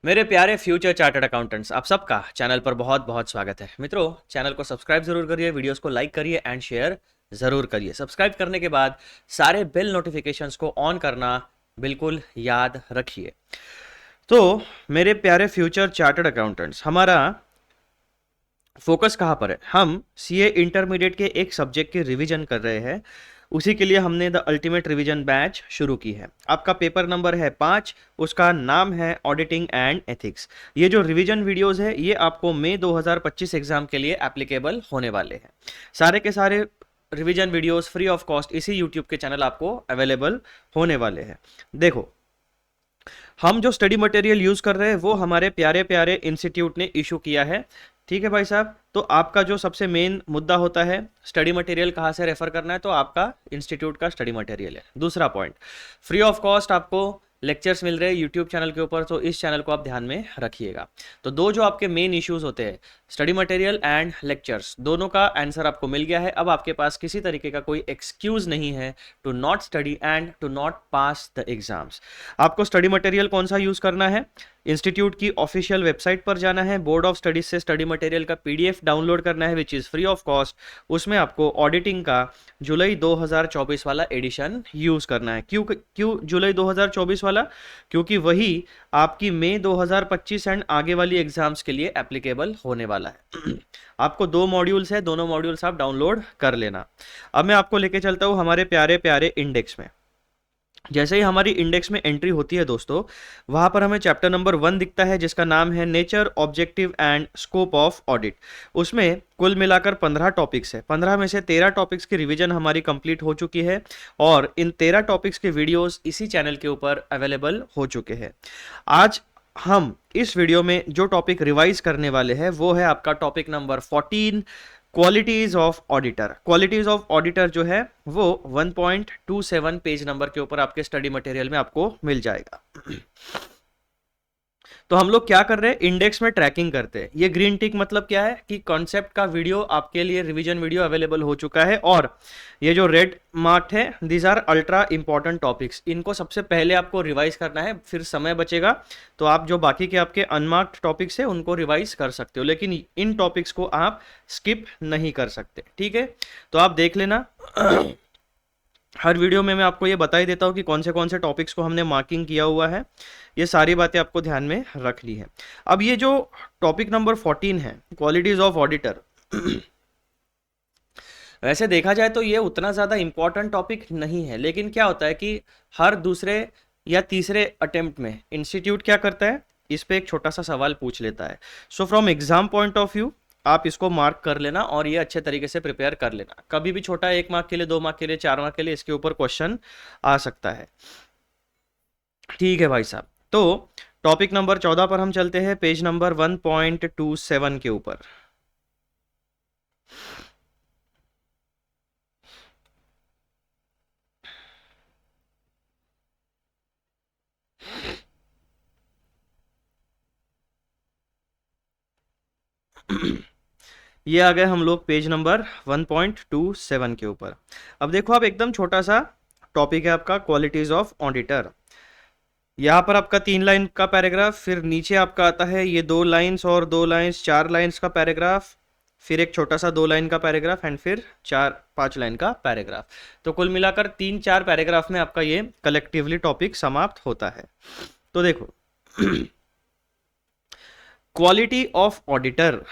मेरे प्यारे future chartered accountants, आप सबका चैनल पर बहुत बहुत स्वागत है। मित्रों, चैनल को सब्सक्राइब जरूर करिए, वीडियोस को लाइक करिए एंड शेयर जरूर करिए। सब्सक्राइब करने के बाद सारे बेल नोटिफिकेशंस को ऑन करना बिल्कुल याद रखिए। तो मेरे प्यारे फ्यूचर चार्टर्ड अकाउंटेंट्स, हमारा फोकस कहाँ पर है? हम सीए इंटरमीडिएट के एक सब्जेक्ट की रिवीजन कर रहे हैं। उसी के लिए हमने द अल्टीमेट रिवीजन बैच शुरू की है। आपका पेपर नंबर है 5, उसका नाम है ऑडिटिंग एंड एथिक्स। ये जो रिवीजन वीडियोस है ये आपको मई 2025 एग्जाम के लिए एप्लीकेबल होने वाले हैं। सारे के सारे revision videos free of cost इसी यूट्यूब के चैनल आपको अवेलेबल होने वाले हैं। देखो, हम जो स्टडी मटेरियल यूज कर रहे हैं वो हमारे प्यारे प्यारे इंस्टीट्यूट ने इशू किया है। ठीक है भाई साहब, तो आपका जो सबसे मेन मुद्दा होता है स्टडी मटेरियल कहाँ से रेफर करना है, तो आपका इंस्टीट्यूट का स्टडी मटेरियल है। दूसरा पॉइंट, फ्री ऑफ कॉस्ट आपको लेक्चर्स मिल रहे हैं यूट्यूब चैनल के ऊपर, तो इस चैनल को आप ध्यान में रखिएगा। तो दो जो आपके मेन इश्यूज होते हैं, स्टडी मटेरियल एंड लेक्चर्स, दोनों का आंसर आपको मिल गया है। अब आपके पास किसी तरीके का कोई एक्सक्यूज नहीं है to not study and to not pass the exams. आपको स्टडी मटेरियल कौन सा यूज करना है? इंस्टीट्यूट की ऑफिशियल वेबसाइट पर जाना है, बोर्ड ऑफ स्टडीज से स्टडी मटेरियल का पीडीएफ डाउनलोड करना है which is free of cost. उसमें आपको ऑडिटिंग का जुलाई 2024 वाला एडिशन यूज़ करना है। क्यों जुलाई 2024 वाला? क्योंकि वही आपकी मई 2025 एंड आगे वाली एग्जाम्स के लिए एप्लीकेबल होने वाला है। आपको 2 मॉड्यूल्स है, दोनों मॉड्यूल्स आप डाउनलोड कर लेना। अब मैं आपको लेके चलता हूँ हमारे प्यारे प्यारे इंडेक्स में। जैसे ही हमारी इंडेक्स में एंट्री होती है दोस्तों, वहां पर हमें चैप्टर नंबर 1 दिखता है जिसका नाम है nature, objective and scope of audit. उसमें कुल मिलाकर 15 टॉपिक्स है। 15 में से 13 टॉपिक्स की रिवीजन हमारी कंप्लीट हो चुकी है और इन 13 टॉपिक्स के वीडियोस इसी चैनल के ऊपर अवेलेबल हो चुके हैं। आज हम इस वीडियो में जो टॉपिक रिवाइज करने वाले हैं वो है आपका topic number 14, qualities of auditor. Qualities of auditor जो है वो 1.27 पेज नंबर के ऊपर आपके स्टडी मटेरियल में आपको मिल जाएगा। तो हम लोग क्या कर रहे हैं? इंडेक्स में ट्रैकिंग करते हैं। ये ग्रीन टिक मतलब क्या है कि कॉन्सेप्ट का वीडियो आपके लिए रिवीजन वीडियो अवेलेबल हो चुका है, और ये जो रेड मार्क्ड है these are ultra important topics. इनको सबसे पहले आपको रिवाइज करना है, फिर समय बचेगा तो आप जो बाकी के आपके अनमार्क्ड टॉपिक्स है उनको रिवाइज कर सकते हो, लेकिन इन टॉपिक्स को आप स्किप नहीं कर सकते। ठीक है, तो आप देख लेना। हर वीडियो में मैं आपको ये बता ही देता हूँ कि कौन से टॉपिक्स को हमने मार्किंग किया हुआ है। ये सारी बातें आपको ध्यान में रखनी है। अब ये जो टॉपिक नंबर 14 है, क्वालिटीज ऑफ ऑडिटर, वैसे देखा जाए तो ये उतना ज़्यादा इंपॉर्टेंट टॉपिक नहीं है, लेकिन क्या होता है कि हर दूसरे या तीसरे अटेम्प्ट में इंस्टीट्यूट क्या करता है, इस पे एक छोटा सा सवाल पूछ लेता है। So from exam point of view आप इसको मार्क कर लेना और ये अच्छे तरीके से प्रिपेयर कर लेना। कभी भी छोटा 1 मार्क के लिए, 2 मार्क के लिए, 4 मार्क के लिए इसके ऊपर क्वेश्चन आ सकता है। ठीक है भाई साहब, तो टॉपिक नंबर 14 पर हम चलते हैं, पेज नंबर 1.27 के ऊपर। ये आ गए हम लोग पेज नंबर 1.27 के ऊपर। अब देखो, आप एकदम छोटा सा टॉपिक है आपका क्वालिटीज ऑफ ऑडिटर। यहाँ पर आपका 3 लाइन का पैराग्राफ, फिर नीचे आपका आता है ये 2 लाइन्स और 2 लाइन्स, 4 लाइन्स का पैराग्राफ, फिर एक छोटा सा 2 लाइन का पैराग्राफ एंड फिर 4-5 लाइन का पैराग्राफ। तो कुल मिलाकर 3-4 पैराग्राफ में आपका ये कलेक्टिवली टॉपिक समाप्त होता है। तो देखो, quality of auditor.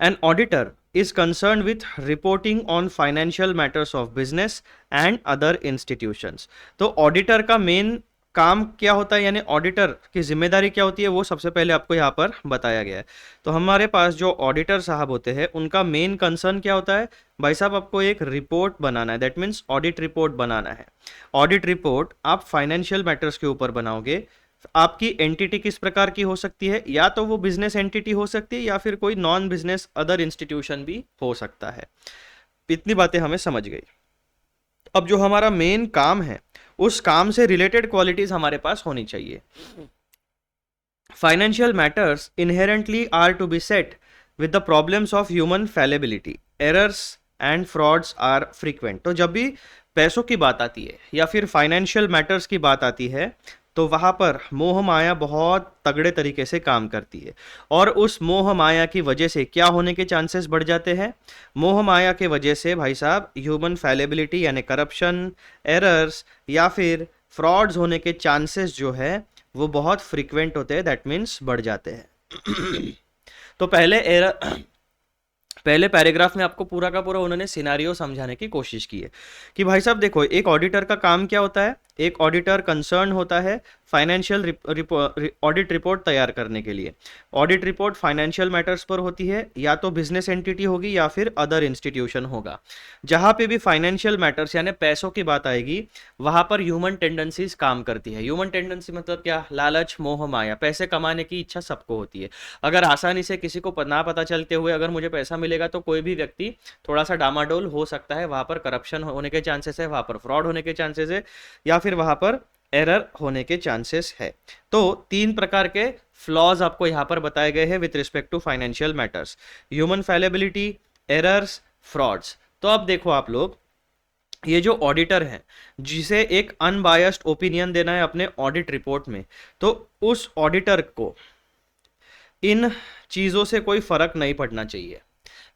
An auditor is concerned with reporting on financial matters of business and other institutions. तो ऑडिटर का मेन काम क्या होता है, यानी ऑडिटर की जिम्मेदारी क्या होती है, वो सबसे पहले आपको यहाँ पर बताया गया है। तो हमारे पास जो ऑडिटर साहब होते हैं उनका मेन कंसर्न क्या होता है? भाई साहब, आपको एक रिपोर्ट बनाना है, दैट मीन्स ऑडिट रिपोर्ट बनाना है। ऑडिट रिपोर्ट आप फाइनेंशियल मैटर्स के ऊपर बनाओगे। आपकी एंटिटी किस प्रकार की हो सकती है? या तो वो बिजनेस एंटिटी हो सकती है या फिर कोई नॉन बिजनेस अदर इंस्टीट्यूशन भी हो सकता है। इतनी बातें हमें समझ गई। अब जो हमारा मेन काम है उस काम से रिलेटेड क्वालिटीज हमारे पास होनी चाहिए। Financial matters inherently are to be set with the problems of human fallibility, errors and frauds are frequent. तो जब भी पैसों की बात आती है या फिर फाइनेंशियल मैटर्स की बात आती है तो वहां पर मोह माया बहुत तगड़े तरीके से काम करती है। और उस मोह माया की वजह से क्या होने के चांसेस बढ़ जाते हैं? मोह माया के वजह से भाई साहब ह्यूमन फैलेबिलिटी यानी करप्शन, एरर्स या फिर फ्रॉड्स होने के चांसेस जो है वो बहुत फ्रीक्वेंट होते हैं, दैट मीन्स बढ़ जाते हैं। तो पहले पैराग्राफ में आपको पूरा का पूरा उन्होंने सिनारियो समझाने की कोशिश की है कि भाई साहब देखो, एक ऑडिटर का काम क्या होता है। एक ऑडिटर कंसर्न होता है फाइनेंशियल ऑडिट रिपोर्ट तैयार करने के लिए। ऑडिट रिपोर्ट फाइनेंशियल मैटर्स पर होती है, या तो बिजनेस एंटिटी होगी या फिर अदर इंस्टीट्यूशन होगा। जहां पे भी फाइनेंशियल मैटर्स यानी पैसों की बात आएगी, वहां पर ह्यूमन टेंडेंसीज काम करती है। ह्यूमन टेंडेंसी मतलब क्या? लालच, मोह माया, पैसे कमाने की इच्छा सबको होती है। अगर आसानी से किसी को ना पता चलते हुए अगर मुझे पैसा मिलेगा तो कोई भी व्यक्ति थोड़ा सा डामाडोल हो सकता है। वहां पर करप्शन होने के चांसेस है, वहां पर फ्रॉड होने के चांसेस है, या फिर वहां पर एरर होने के चांसेस है। तो 3 प्रकार के फ्लॉज आपको यहां पर बताए गए हैं with respect to financial matters: human fallibility, errors, frauds. तो अब देखो आप लोग, ये जो ऑडिटर है जिसे एक अनबायस्ड ओपिनियन देना है अपने ऑडिट रिपोर्ट में, तो उस ऑडिटर को इन चीजों से कोई फर्क नहीं पड़ना चाहिए।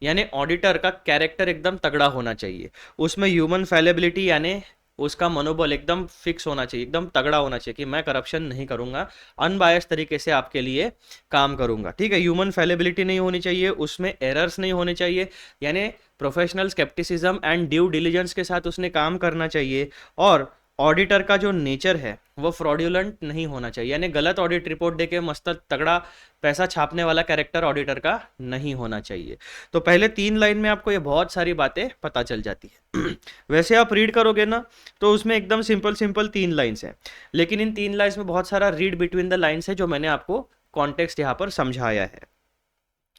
यानी ऑडिटर का कैरेक्टर एकदम तगड़ा होना चाहिए, उसमें ह्यूमन फैलेबिलिटी यानी उसका मनोबल एकदम फिक्स होना चाहिए, एकदम तगड़ा होना चाहिए कि मैं करप्शन नहीं करूंगा, अनबायस तरीके से आपके लिए काम करूंगा। ठीक है, ह्यूमन फैलेबिलिटी नहीं होनी चाहिए, उसमें एरर्स नहीं होने चाहिए, यानी professional scepticism and due diligence के साथ उसने काम करना चाहिए। और ऑडिटर का जो नेचर है वो फ्रॉड्यूलेंट नहीं होना चाहिए, यानी गलत ऑडिट रिपोर्ट देके मस्त तगड़ा पैसा छापने वाला कैरेक्टर ऑडिटर का नहीं होना चाहिए। तो पहले 3 लाइन में आपको ये बहुत सारी बातें पता चल जाती है। वैसे आप रीड करोगे ना तो उसमें एकदम सिंपल सिंपल 3 लाइन्स हैं, लेकिन इन 3 लाइन्स में बहुत सारा रीड बिटवीन द लाइन्स है जो मैंने आपको कॉन्टेक्स्ट यहाँ पर समझाया है।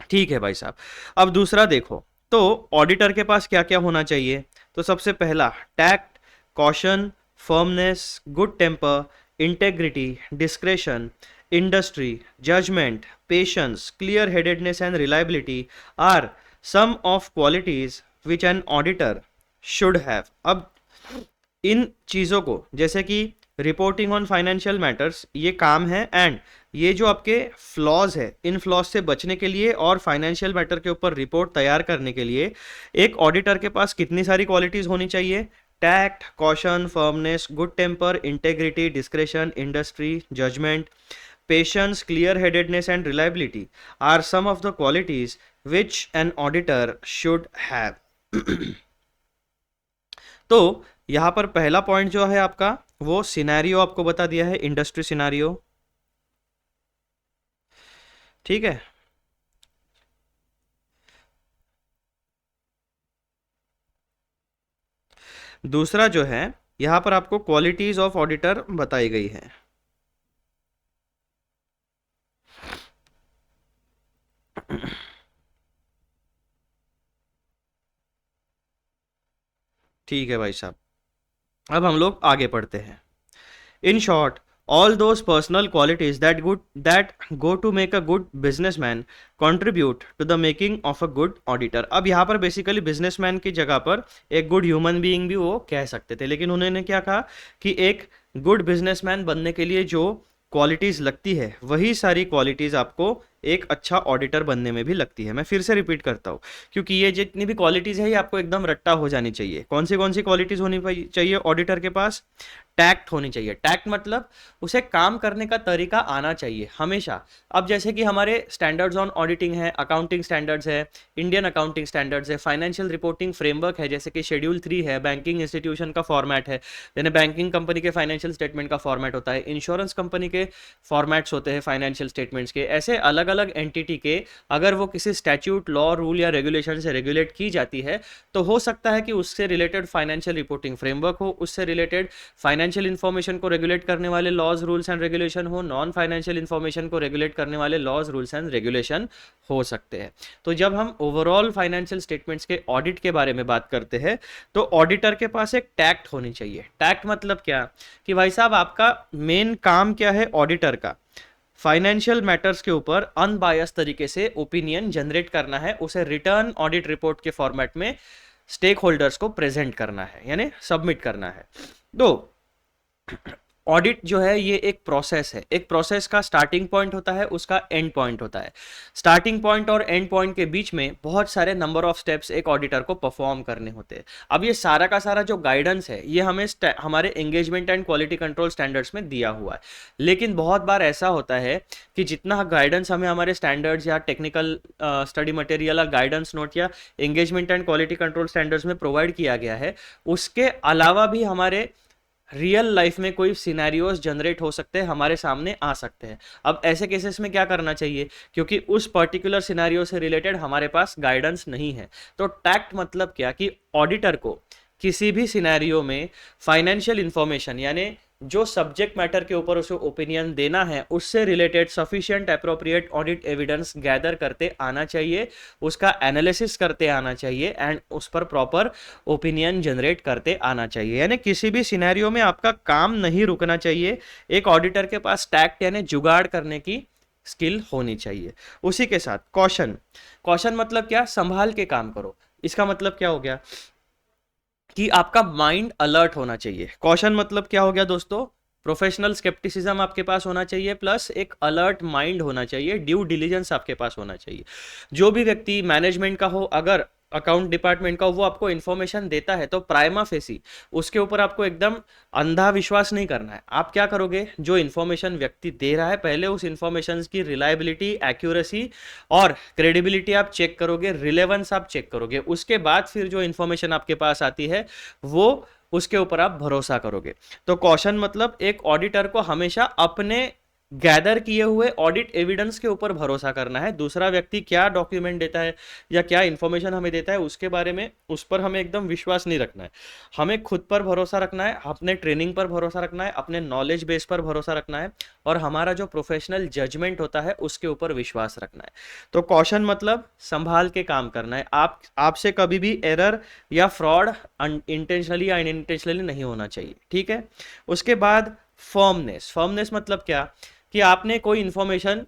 ठीक है भाई साहब, अब दूसरा देखो, तो ऑडिटर के पास क्या क्या होना चाहिए। तो सबसे पहला, tact, caution, firmness, good temper, integrity, discretion, industry, judgement, patience, clear headedness and reliability are some of qualities which an auditor should have. अब इन चीज़ों को, जैसे कि रिपोर्टिंग ऑन फाइनेंशियल मैटर्स, ये काम है, एंड ये जो आपके फ्लॉज है, इन फ्लॉज से बचने के लिए और फाइनेंशियल मैटर के ऊपर रिपोर्ट तैयार करने के लिए एक ऑडिटर के पास कितनी सारी क्वालिटीज होनी चाहिए? Tact, caution, firmness, good temper, integrity, discretion, industry, judgement, patience, clear headedness and reliability are some of the qualities which an auditor should have. तो यहां पर पहला पॉइंट जो है आपका, वो सिनेरियो आपको बता दिया है, इंडस्ट्री सिनेरियो। ठीक है, दूसरा जो है यहां पर आपको क्वालिटीज ऑफ ऑडिटर बताई गई है। ठीक है भाई साहब, अब हम लोग आगे पढ़ते हैं। In short, all those personal qualities that go to make a good businessman contribute to the making of a good auditor। अब यहाँ पर बेसिकली बिजनेसमैन की जगह पर एक गुड ह्यूमन बीइंग भी वो कह सकते थे, लेकिन उन्होंने क्या कहा कि एक गुड बिजनेसमैन बनने के लिए जो क्वालिटीज़ लगती है वही सारी क्वालिटीज़ आपको एक अच्छा ऑडिटर बनने में भी लगती है। मैं फिर से रिपीट करता हूँ, क्योंकि ये जितनी भी क्वालिटीज़ है ये आपको एकदम रट्टा हो जानी चाहिए। कौन सी क्वालिटीज़ होनी चाहिए ऑडिटर के पास? टैक्ट होनी चाहिए। टैक्ट मतलब उसे काम करने का तरीका आना चाहिए हमेशा। अब जैसे कि हमारे स्टैंडर्ड्स ऑन ऑडिटिंग है, अकाउंटिंग स्टैंडर्ड्स है, इंडियन अकाउंटिंग स्टैंडर्ड्स है, फाइनेंशियल रिपोर्टिंग फ्रेमवर्क है, जैसे कि शेड्यूल 3 है, बैंकिंग इंस्टीट्यूशन का फॉर्मेट है, यानी बैंकिंग कंपनी के फाइनेंशियल स्टेटमेंट का फॉर्मेट होता है, इंश्योरेंस कंपनी के फॉर्मेट्स होते हैं फाइनेंशियल स्टेटमेंट्स के। ऐसे अलग अलग एंटिटी के अगर वो किसी स्टैट्यूट, लॉ, रूल या रेगुलेशन से रेगुलेट की जाती है तो हो सकता है कि उससे रिलेटेड फाइनेंशियल रिपोर्टिंग फ्रेमवर्क हो, उससे रिलेटेड फाइनेंशियल इंफॉर्मेशन को रेगुलेट करने वाले लॉज, रूल्स एंड रेगुलेशन हो, नॉन फाइनेंशियल इंफॉर्मेशन को रेगुलेट करने वाले लॉज, रूल्स एंड रेगुलेशन हो सकते हैं। तो जब हम ओवरऑल फाइनेंशियल स्टेटमेंट्स के ऑडिट के बारे में बात करते हैं तो ऑडिटर के पास एक टैक्ट होनी चाहिए। टैक्ट मतलब क्या कि भाई साहब आपका मेन काम क्या है ऑडिटर का? फाइनेंशियल मैटर्स के ऊपर अनबायस तरीके से ओपिनियन जनरेट करना है, उसे रिटर्न ऑडिट रिपोर्ट के फॉर्मेट में स्टेक होल्डर्स को प्रेजेंट करना है, यानी सबमिट करना है। तो ऑडिट जो है ये एक प्रोसेस है, एक प्रोसेस का स्टार्टिंग पॉइंट होता है, उसका एंड पॉइंट होता है। स्टार्टिंग पॉइंट और एंड पॉइंट के बीच में बहुत सारे नंबर ऑफ स्टेप्स एक ऑडिटर को परफॉर्म करने होते हैं। अब ये सारा का सारा जो गाइडेंस है ये हमें हमारे engagement and quality control standards में दिया हुआ है, लेकिन बहुत बार ऐसा होता है कि जितना गाइडेंस हमें हमारे स्टैंडर्ड्स या टेक्निकल स्टडी मटेरियल या गाइडेंस नोट या engagement and quality control standards में प्रोवाइड किया गया है, उसके अलावा भी हमारे रियल लाइफ में कोई सिनेरियोज जनरेट हो सकते हैं, हमारे सामने आ सकते हैं। अब ऐसे केसेस में क्या करना चाहिए, क्योंकि उस पर्टिकुलर सिनेरियो से रिलेटेड हमारे पास गाइडेंस नहीं है। तो टैक्ट मतलब क्या कि ऑडिटर को किसी भी सिनेरियो में फाइनेंशियल इंफॉर्मेशन यानी जो सब्जेक्ट मैटर के ऊपर उसे ओपिनियन देना है उससे related sufficient appropriate audit evidence gather करते आना चाहिए, उसका एनालिसिस करते आना चाहिए एंड उस पर प्रॉपर ओपिनियन जनरेट करते आना चाहिए। यानी किसी भी सिनेरियो में आपका काम नहीं रुकना चाहिए, एक ऑडिटर के पास टैक्ट यानी जुगाड़ करने की स्किल होनी चाहिए। उसी के साथ कॉशन, कॉशन मतलब क्या, संभाल के काम करो। इसका मतलब क्या हो गया कि आपका माइंड अलर्ट होना चाहिए। कॉशन मतलब क्या हो गया दोस्तों, प्रोफेशनल स्केप्टिसिज्म आपके पास होना चाहिए प्लस एक अलर्ट माइंड होना चाहिए, ड्यू डिलीजेंस आपके पास होना चाहिए। जो भी व्यक्ति मैनेजमेंट का हो, अगर अकाउंट डिपार्टमेंट का, वो आपको इन्फॉर्मेशन देता है तो प्राइमा फेसी उसके ऊपर आपको एकदम अंधा विश्वास नहीं करना है। आप क्या करोगे, जो इन्फॉर्मेशन व्यक्ति दे रहा है पहले उस इन्फॉर्मेशन की रिलायबिलिटी, एक्यूरेसी और क्रेडिबिलिटी आप चेक करोगे, रिलेवेंस आप चेक करोगे, उसके बाद फिर जो इन्फॉर्मेशन आपके पास आती है वो उसके ऊपर आप भरोसा करोगे। तो कॉशन मतलब एक ऑडिटर को हमेशा अपने गैदर किए हुए ऑडिट एविडेंस के ऊपर भरोसा करना है। दूसरा व्यक्ति क्या डॉक्यूमेंट देता है या क्या इंफॉर्मेशन हमें देता है उसके बारे में, उस पर हमें एकदम विश्वास नहीं रखना है। हमें खुद पर भरोसा रखना है, अपने ट्रेनिंग पर भरोसा रखना है, अपने नॉलेज बेस पर भरोसा रखना है और हमारा जो प्रोफेशनल जजमेंट होता है उसके ऊपर विश्वास रखना है। तो कॉशन मतलब संभाल के काम करना है। आपसे कभी भी एरर या फ्रॉड इंटेंशनली या अनइंटेंशनली नहीं होना चाहिए, ठीक है। उसके बाद फर्मनेस, फर्मनेस मतलब क्या कि आपने कोई इंफॉर्मेशन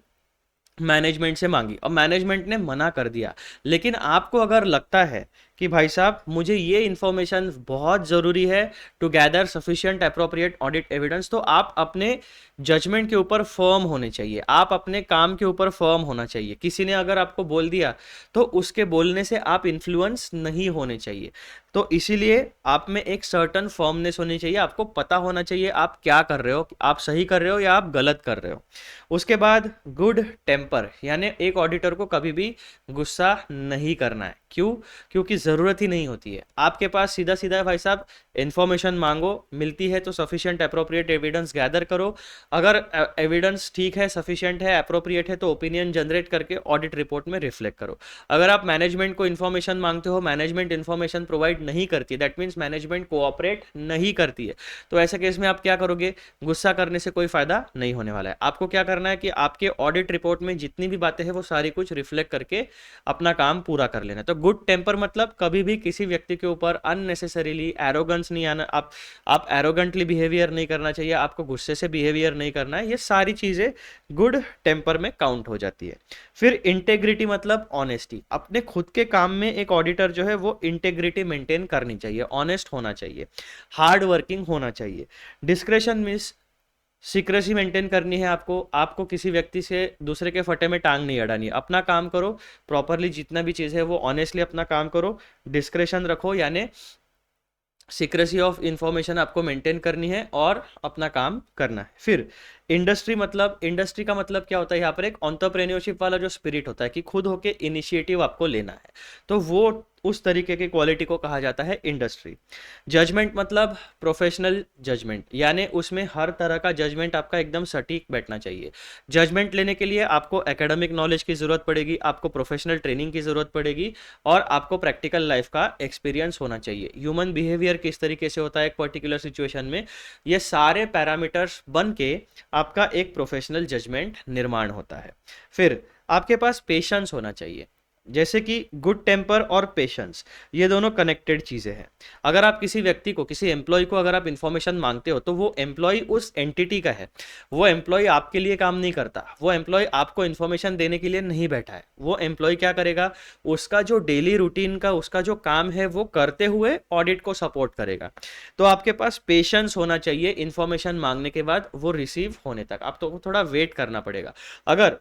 मैनेजमेंट से मांगी और मैनेजमेंट ने मना कर दिया, लेकिन आपको अगर लगता है कि भाई साहब मुझे ये इंफॉर्मेशन बहुत ज़रूरी है to gather sufficient appropriate audit evidence, तो आप अपने जजमेंट के ऊपर फर्म होने चाहिए, आप अपने काम के ऊपर फर्म होना चाहिए। किसी ने अगर आपको बोल दिया तो उसके बोलने से आप इन्फ्लुएंस नहीं होने चाहिए। तो इसीलिए आप में एक सर्टन फर्मनेस होनी चाहिए, आपको पता होना चाहिए आप क्या कर रहे हो, आप सही कर रहे हो या आप गलत कर रहे हो। उसके बाद गुड टेम्पर, यानी एक ऑडिटर को कभी भी गुस्सा नहीं करना है। क्यों? क्योंकि ज़रूरत ही नहीं होती है। आपके पास सीधा सीधा भाई साहब इन्फॉर्मेशन मांगो, मिलती है तो सफिशिएंट अप्रोप्रिएट एविडेंस गैदर करो, अगर एविडेंस ठीक है, सफिशिएंट है, अप्रोप्रिएट है तो ओपिनियन जनरेट करके ऑडिट रिपोर्ट में रिफ्लेक्ट करो। अगर आप मैनेजमेंट को इन्फॉर्मेशन मांगते हो, मैनेजमेंट इन्फॉर्मेशन प्रोवाइड नहीं करती, दैट मीन्स मैनेजमेंट कोऑपरेट नहीं करती है, तो ऐसे केस में आप क्या करोगे, गुस्सा करने से कोई फायदा नहीं होने वाला है। आपको क्या करना है कि आपके ऑडिट रिपोर्ट में जितनी भी बातें हैं वो सारी कुछ रिफ्लेक्ट करके अपना काम पूरा कर लेना। तो गुड टेम्पर मतलब कभी भी किसी व्यक्ति के ऊपर अननेसेसरीली एरोगेंस नहीं आना, आप एरोगेंटली बिहेवियर नहीं करना चाहिए, आपको गुस्से से बिहेवियर नहीं करना है। ये सारी चीजें गुड टेम्पर में काउंट हो जाती है। फिर इंटेग्रिटी मतलब ऑनेस्टी, अपने खुद के काम में एक ऑडिटर जो है वो इंटेग्रिटी मेंटेन करनी चाहिए, ऑनेस्ट होना चाहिए, हार्ड वर्किंग होना चाहिए। डिस्क्रेशन मीन्स सीक्रेसी मेंटेन करनी है आपको किसी व्यक्ति से दूसरे के फटे में टांग नहीं अड़ानी है। अपना काम करो प्रॉपरली, जितना भी चीज़ है वो ऑनेस्टली अपना काम करो, डिस्क्रेशन रखो, यानी सीक्रेसी ऑफ इंफॉर्मेशन आपको मेंटेन करनी है और अपना काम करना है। फिर इंडस्ट्री मतलब, इंडस्ट्री का मतलब क्या होता है, यहाँ पर एक एंटरप्रेन्योरशिप वाला जो स्पिरिट होता है कि खुद होके इनिशिएटिव आपको लेना है, तो वो उस तरीके की क्वालिटी को कहा जाता है इंडस्ट्री। जजमेंट मतलब प्रोफेशनल जजमेंट, यानी उसमें हर तरह का जजमेंट आपका एकदम सटीक बैठना चाहिए। जजमेंट लेने के लिए आपको एकेडमिक नॉलेज की ज़रूरत पड़ेगी, आपको प्रोफेशनल ट्रेनिंग की ज़रूरत पड़ेगी और आपको प्रैक्टिकल लाइफ का एक्सपीरियंस होना चाहिए। ह्यूमन बिहेवियर किस तरीके से होता है एक पर्टिकुलर सिचुएशन में, ये सारे पैरामीटर्स बन के आपका एक प्रोफेशनल जजमेंट निर्माण होता है। फिर आपके पास पेशेंस होना चाहिए। जैसे कि गुड टेम्पर और पेशेंस, ये दोनों कनेक्टेड चीज़ें हैं। अगर आप किसी व्यक्ति को, किसी एम्प्लॉय को अगर आप इन्फॉर्मेशन मांगते हो तो वो एम्प्लॉय उस एंटिटी का है, वो एम्प्लॉय आपके लिए काम नहीं करता, वो एम्प्लॉय आपको इन्फॉर्मेशन देने के लिए नहीं बैठा है। वो एम्प्लॉय क्या करेगा, उसका जो डेली रूटीन का उसका जो काम है वो करते हुए ऑडिट को सपोर्ट करेगा। तो आपके पास पेशेंस होना चाहिए इन्फॉर्मेशन मांगने के बाद वो रिसीव होने तक, आप तो थोड़ा वेट करना पड़ेगा। अगर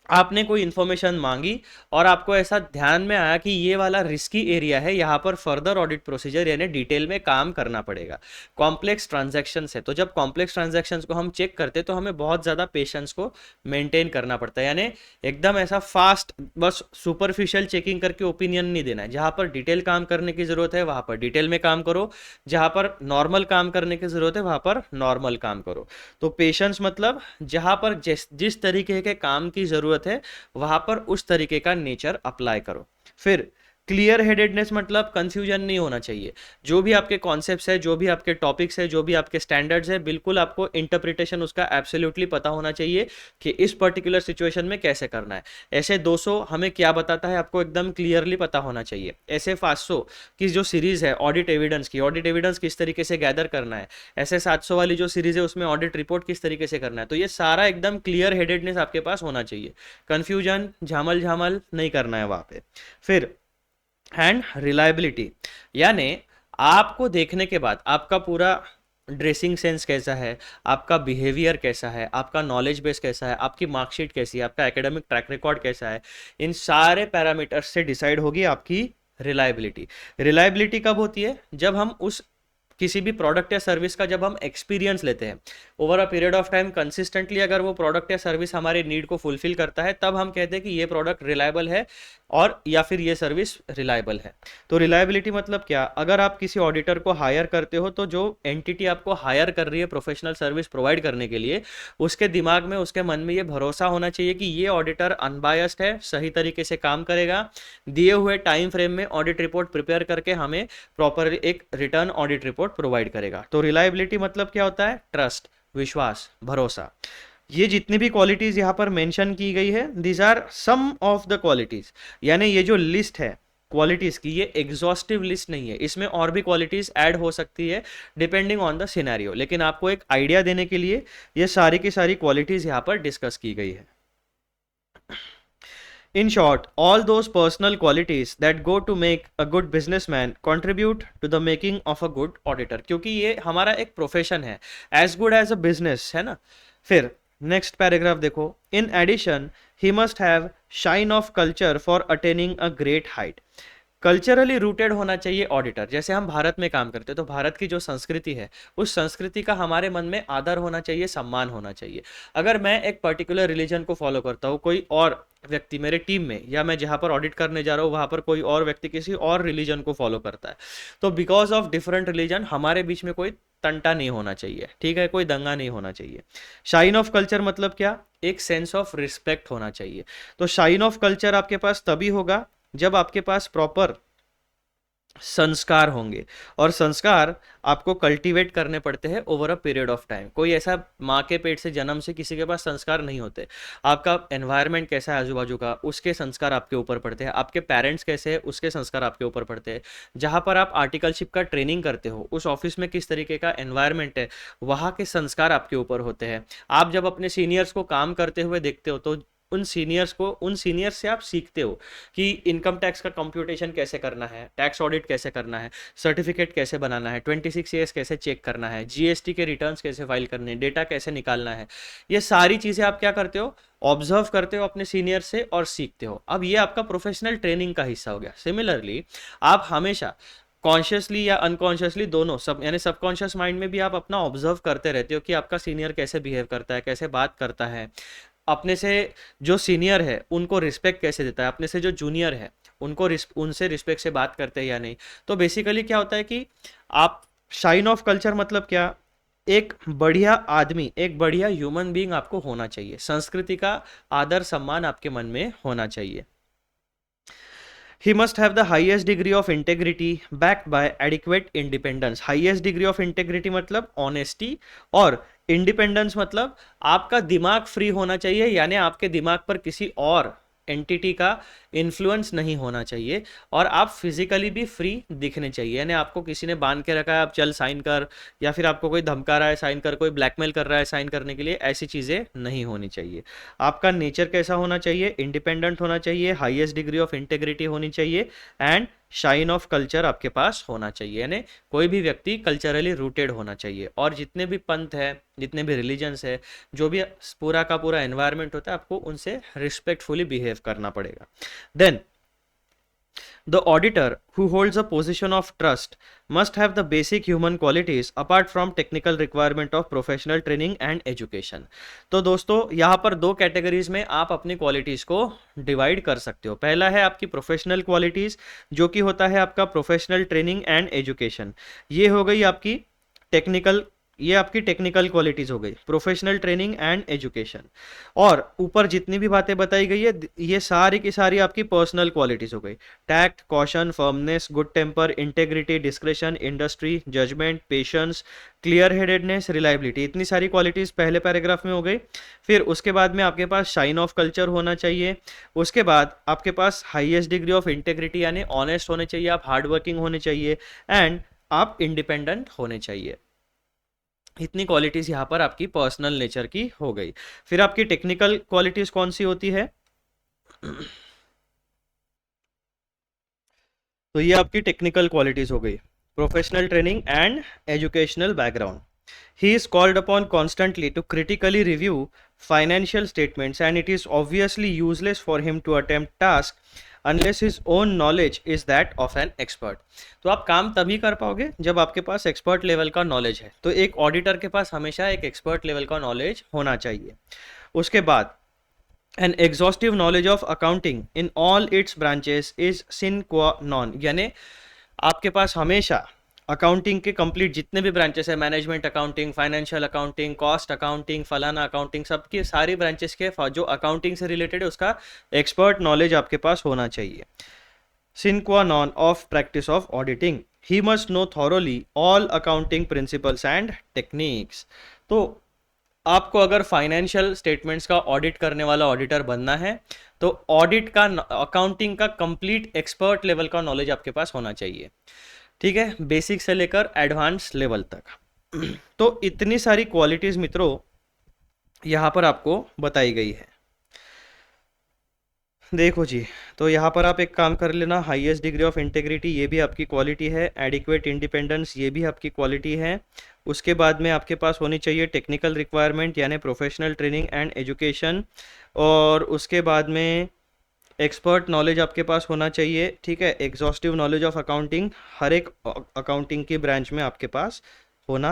आपने कोई इन्फॉर्मेशन मांगी और आपको ऐसा ध्यान में आया कि ये वाला रिस्की एरिया है, यहाँ पर फर्दर ऑडिट प्रोसीजर यानी डिटेल में काम करना पड़ेगा। कॉम्प्लेक्स ट्रांजैक्शंस है, तो जब कॉम्प्लेक्स ट्रांजैक्शंस को हम चेक करते हैं तो हमें बहुत ज़्यादा पेशेंस को मेंटेन करना पड़ता है, यानी एकदम ऐसा फास्ट बस सुपरफिशियल चेकिंग करके ओपिनियन नहीं देना है। जहाँ पर डिटेल काम करने की ज़रूरत है वहाँ पर डिटेल में काम करो, जहाँ पर नॉर्मल काम करने की ज़रूरत है वहाँ पर नॉर्मल काम करो। तो पेशेंस मतलब जहाँ पर जिस तरीके के काम की ज़रूरत है वहां पर उस तरीके का नेचर अप्लाई करो। फिर क्लियर हेडेडनेस मतलब कंफ्यूजन नहीं होना चाहिए। जो भी आपके कॉन्सेप्ट्स है, जो भी आपके टॉपिक्स है, जो भी आपके स्टैंडर्ड्स है, बिल्कुल आपको इंटरप्रिटेशन उसका एब्सोल्युटली पता होना चाहिए कि इस पर्टिकुलर सिचुएशन में कैसे करना है। ऐसे 200 हमें क्या बताता है आपको एकदम क्लियरली पता होना चाहिए। ऐसे 500 की जो सीरीज है ऑडिट एविडेंस की, ऑडिट एविडेंस किस तरीके से गैदर करना है। ऐसे 700 वाली जो सीरीज है उसमें ऑडिट रिपोर्ट किस तरीके से करना है। तो ये सारा एकदम क्लियर हेडेडनेस आपके पास होना चाहिए, कंफ्यूजन झामल झामल नहीं करना है वहां पे। फिर एंड रिलायबिलिटी, यानी आपको देखने के बाद आपका पूरा ड्रेसिंग सेंस कैसा है, आपका बिहेवियर कैसा है, आपका नॉलेज बेस कैसा है, आपकी मार्कशीट कैसी है, आपका एकेडमिक ट्रैक रिकॉर्ड कैसा है, इन सारे पैरामीटर्स से डिसाइड होगी आपकी रिलायबिलिटी। रिलायबिलिटी कब होती है, जब हम उस किसी भी प्रोडक्ट या सर्विस का जब हम एक्सपीरियंस लेते हैं over a period of time consistently, अगर वो प्रोडक्ट या सर्विस हमारे नीड को फुलफिल करता है तब हम कहते हैं कि ये प्रोडक्ट रिलायबल है और या फिर ये सर्विस रिलायबल है। तो रिलायबिलिटी मतलब क्या, अगर आप किसी ऑडिटर को हायर करते हो तो जो एंटिटी आपको हायर कर रही है प्रोफेशनल सर्विस प्रोवाइड करने के लिए, उसके दिमाग में उसके मन में ये भरोसा होना चाहिए कि ये ऑडिटर अनबायस्ड है, सही तरीके से काम करेगा, दिए हुए टाइम फ्रेम में ऑडिट रिपोर्ट प्रिपेयर करके हमें प्रॉपर एक रिटर्न ऑडिट रिपोर्ट प्रोवाइड करेगा। तो रिलायबिलिटी मतलब क्या होता है, ट्रस्ट, विश्वास, भरोसा। ये जितनी भी क्वालिटीज यहाँ पर मेंशन की गई है, these are some of the qualities, यानी ये जो लिस्ट है क्वालिटीज की, ये एग्जॉस्टिव लिस्ट नहीं है, इसमें और भी क्वालिटीज ऐड हो सकती है डिपेंडिंग ऑन द सिनेरियो, लेकिन आपको एक आइडिया देने के लिए ये सारी की सारी क्वालिटीज यहाँ पर डिस्कस की गई है। In short, all those personal qualities that go to make a good businessman contribute to the making of a good auditor, क्योंकि ये हमारा एक प्रोफेशन है, as good as a business है ना। फिर नेक्स्ट पैराग्राफ देखो, in addition he must have shine of culture for attaining a great height. Culturally rooted होना चाहिए ऑडिटर। जैसे हम भारत में काम करते हैं तो भारत की जो संस्कृति है उस संस्कृति का हमारे मन में आदर होना चाहिए, सम्मान होना चाहिए। अगर मैं एक पर्टिकुलर रिलीजन को फॉलो करता हूँ, कोई और व्यक्ति मेरे टीम में या मैं जहाँ पर ऑडिट करने जा रहा हूँ वहाँ पर कोई और व्यक्ति किसी और रिलीजन को फॉलो करता है, तो बिकॉज ऑफ डिफरेंट रिलीजन हमारे बीच में कोई तंटा नहीं होना चाहिए, ठीक है, कोई दंगा नहीं होना चाहिए। शाइन ऑफ कल्चर मतलब क्या, एक सेंस ऑफ रिस्पेक्ट होना चाहिए। तो शाइन ऑफ कल्चर आपके पास तभी होगा जब आपके पास प्रॉपर संस्कार होंगे, और संस्कार आपको कल्टीवेट करने पड़ते हैं over a period of time. कोई ऐसा माँ के पेट से जन्म से किसी के पास संस्कार नहीं होते। आपका एनवायरनमेंट कैसा है आजू बाजू का, उसके संस्कार आपके ऊपर पड़ते हैं। आपके पेरेंट्स कैसे हैं, उसके संस्कार आपके ऊपर पड़ते हैं। जहाँ पर आप आर्टिकलशिप का ट्रेनिंग करते हो उस ऑफिस में किस तरीके का एनवायरनमेंट है, वहाँ के संस्कार आपके ऊपर होते हैं। आप जब अपने सीनियर्स को काम करते हुए देखते हो तो उन सीनियर्स से आप सीखते हो कि इनकम टैक्स का कंप्यूटेशन कैसे करना है, टैक्स ऑडिट कैसे करना है, सर्टिफिकेट कैसे बनाना है, 26 ईयर्स कैसे चेक करना है, जीएसटी के रिटर्न्स कैसे फाइल करने हैं, डेटा कैसे निकालना है। ये सारी चीज़ें आप क्या करते हो, ऑब्जर्व करते हो अपने सीनियर से और सीखते हो। अब ये आपका प्रोफेशनल ट्रेनिंग का हिस्सा हो गया। सिमिलरली आप हमेशा कॉन्शियसली या अनकॉन्शियसली दोनों सब, यानी सबकॉन्शियस माइंड में भी आप अपना ऑब्जर्व करते रहते हो कि आपका सीनियर कैसे बिहेव करता है, कैसे बात करता है, अपने से जो सीनियर है उनको रिस्पेक्ट कैसे देता है, अपने से जो जूनियर है उनको उनसे रिस्पेक्ट से बात करते हैं या नहीं। तो बेसिकली क्या होता है कि आप, शाइन ऑफ कल्चर मतलब क्या, एक बढ़िया आदमी, एक बढ़िया ह्यूमन बीइंग आपको होना चाहिए, संस्कृति का आदर सम्मान आपके मन में होना चाहिए। He must have the highest degree of integrity backed by adequate independence. Highest degree of integrity मतलब honesty, और independence मतलब आपका दिमाग फ्री होना चाहिए, यानी आपके दिमाग पर किसी और एंटिटी का इन्फ्लुएंस नहीं होना चाहिए, और आप फिजिकली भी फ्री दिखने चाहिए। यानी आपको किसी ने बांध के रखा है, आप चल साइन कर, या फिर आपको कोई धमका रहा है साइन कर, कोई ब्लैकमेल कर रहा है साइन करने के लिए, ऐसी चीज़ें नहीं होनी चाहिए। आपका नेचर कैसा होना चाहिए? इंडिपेंडेंट होना चाहिए, हाईएस्ट डिग्री ऑफ इंटेग्रिटी होनी चाहिए, एंड शाइन ऑफ कल्चर आपके पास होना चाहिए। यानी कोई भी व्यक्ति कल्चरली रूटेड होना चाहिए। और जितने भी पंथ है, जितने भी रिलीजन्स है, जो भी पूरा का पूरा एनवायरनमेंट होता है, आपको उनसे रिस्पेक्टफुली बिहेव करना पड़ेगा। Then the auditor who holds a position of trust must have the basic human qualities apart from technical requirement of professional training and education। तो दोस्तों यहाँ पर दो कैटेगरीज में आप अपनी क्वालिटीज को डिवाइड कर सकते हो। पहला है आपकी प्रोफेशनल क्वालिटीज, जो कि होता है आपका प्रोफेशनल ट्रेनिंग एंड एजुकेशन। ये हो गई आपकी टेक्निकल, ये आपकी टेक्निकल क्वालिटीज हो गई, प्रोफेशनल ट्रेनिंग एंड एजुकेशन। और ऊपर जितनी भी बातें बताई गई है, ये सारी की सारी आपकी पर्सनल क्वालिटीज हो गई। Tact, caution, firmness, good temper, integrity, discretion, industry, judgement, patience, clear headedness, reliability, इतनी सारी क्वालिटीज पहले पैराग्राफ में हो गई। फिर उसके बाद में आपके पास शाइन ऑफ कल्चर होना चाहिए। उसके बाद आपके पास हाईएस्ट डिग्री ऑफ इंटेग्रिटी यानी ऑनेस्ट होने चाहिए, आप हार्ड वर्किंग होने चाहिए, एंड आप इंडिपेंडेंट होने चाहिए। इतनी क्वालिटीज यहाँ पर आपकी पर्सनल नेचर की हो गई। फिर आपकी टेक्निकल क्वालिटीज कौन सी होती है? तो ये आपकी टेक्निकल क्वालिटीज हो गई, professional training and educational background. He is called upon constantly to critically review financial statements, and it is obviously useless for him to attempt tasks unless his own knowledge is that of an expert। तो आप काम तभी कर पाओगे जब आपके पास expert level का knowledge है। तो एक ऑडिटर के पास हमेशा एक एक्सपर्ट लेवल का नॉलेज होना चाहिए। उसके बाद an exhaustive knowledge of accounting in all its branches is sine qua non. यानी आपके पास हमेशा अकाउंटिंग के कंप्लीट जितने भी ब्रांचेस है, management accounting, financial accounting, cost accounting, फलाना अकाउंटिंग, सबकी सारी ब्रांचेस के जो अकाउंटिंग से रिलेटेड है उसका एक्सपर्ट नॉलेज आपके पास होना चाहिए। सिन qua none of practice of auditing, he must know thoroughly all accounting principles and techniques. तो आपको अगर फाइनेंशियल स्टेटमेंट्स का ऑडिट करने वाला ऑडिटर बनना है तो ऑडिट का, अकाउंटिंग का कंप्लीट एक्सपर्ट लेवल का नॉलेज आपके पास होना चाहिए। ठीक है, बेसिक से लेकर एडवांस लेवल तक। तो इतनी सारी क्वालिटीज मित्रों यहाँ पर आपको बताई गई है। देखो जी, तो यहाँ पर आप एक काम कर लेना, हाईएस्ट डिग्री ऑफ इंटेग्रिटी ये भी आपकी क्वालिटी है, एडिक्वेट इंडिपेंडेंस ये भी आपकी क्वालिटी है। उसके बाद में आपके पास होनी चाहिए टेक्निकल रिक्वायरमेंट यानी प्रोफेशनल ट्रेनिंग एंड एजुकेशन, और उसके बाद में एक्सपर्ट नॉलेज आपके पास होना चाहिए। ठीक है, एग्जॉस्टिव नॉलेज ऑफ अकाउंटिंग हर एक अकाउंटिंग की ब्रांच में आपके पास होना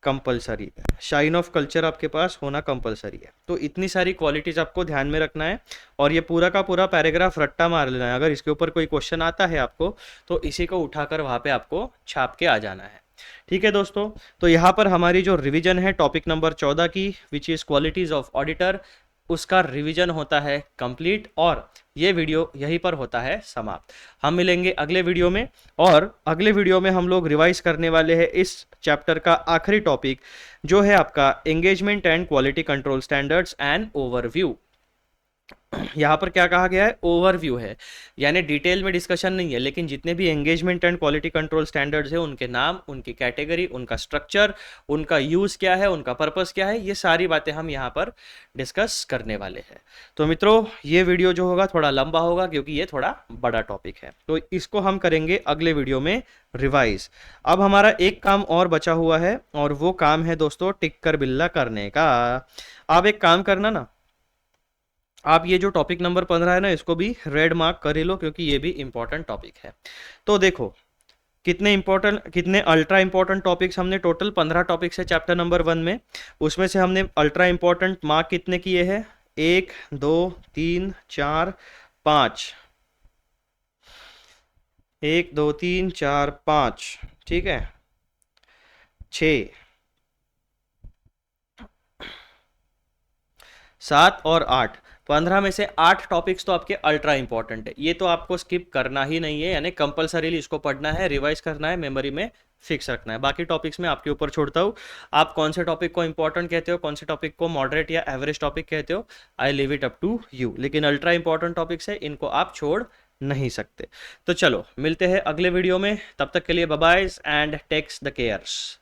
कंपलसरी है। शाइन ऑफ कल्चर आपके पास होना कंपलसरी है। तो इतनी सारी क्वालिटीज आपको ध्यान में रखना है, और ये पूरा का पूरा पैराग्राफ रट्टा मार लेना है। अगर इसके ऊपर कोई क्वेश्चन आता है आपको तो इसी को उठाकर वहाँ पे आपको छाप के आ जाना है। ठीक है दोस्तों, तो यहाँ पर हमारी जो रिवीजन है टॉपिक नंबर 14 की, which is qualities of auditor, उसका रिवीजन होता है कंप्लीट, और ये वीडियो यहीं पर होता है समाप्त। हम मिलेंगे अगले वीडियो में, और अगले वीडियो में हम लोग रिवाइज करने वाले हैं इस चैप्टर का आखिरी टॉपिक, जो है आपका engagement and quality control standards and overview. यहाँ पर क्या कहा गया है? ओवरव्यू है, यानी डिटेल में डिस्कशन नहीं है, लेकिन जितने भी engagement and quality control standards है, उनके नाम, उनकी कैटेगरी, उनका स्ट्रक्चर, उनका यूज क्या है, उनका पर्पस क्या है, ये सारी बातें हम यहाँ पर डिस्कस करने वाले हैं। तो मित्रों ये वीडियो जो होगा थोड़ा लंबा होगा क्योंकि ये थोड़ा बड़ा टॉपिक है, तो इसको हम करेंगे अगले वीडियो में रिवाइज। अब हमारा एक काम और बचा हुआ है, और वो काम है दोस्तों टिक कर बिल्ला करने का। आप एक काम करना ना, आप ये जो टॉपिक नंबर 15 है ना, इसको भी रेड मार्क कर ही लो क्योंकि ये भी इंपॉर्टेंट टॉपिक है। तो देखो कितने अल्ट्रा इंपॉर्टेंट टॉपिक्स हमने, टोटल 15 टॉपिक्स है चैप्टर नंबर 1 में। उसमें से हमने अल्ट्रा इंपॉर्टेंट मार्क कितने किए हैं? 1 2 3 4 5, 1 2 3 4 5, ठीक है, 6 7 और 8। 15 में से 8 टॉपिक्स तो आपके अल्ट्रा इंपॉर्टेंट है, ये तो आपको स्किप करना ही नहीं है, यानी कंपलसरीली इसको पढ़ना है, रिवाइज करना है, मेमोरी में फिक्स रखना है। बाकी टॉपिक्स में आपके ऊपर छोड़ता हूँ, आप कौन से टॉपिक को इंपॉर्टेंट कहते हो, कौन से टॉपिक को मॉडरेट या एवरेज टॉपिक कहते हो, I leave it up to you. लेकिन अल्ट्रा इंपॉर्टेंट टॉपिक्स है, इनको आप छोड़ नहीं सकते। तो चलो मिलते हैं अगले वीडियो में, तब तक के लिए bye bye and takes the cares.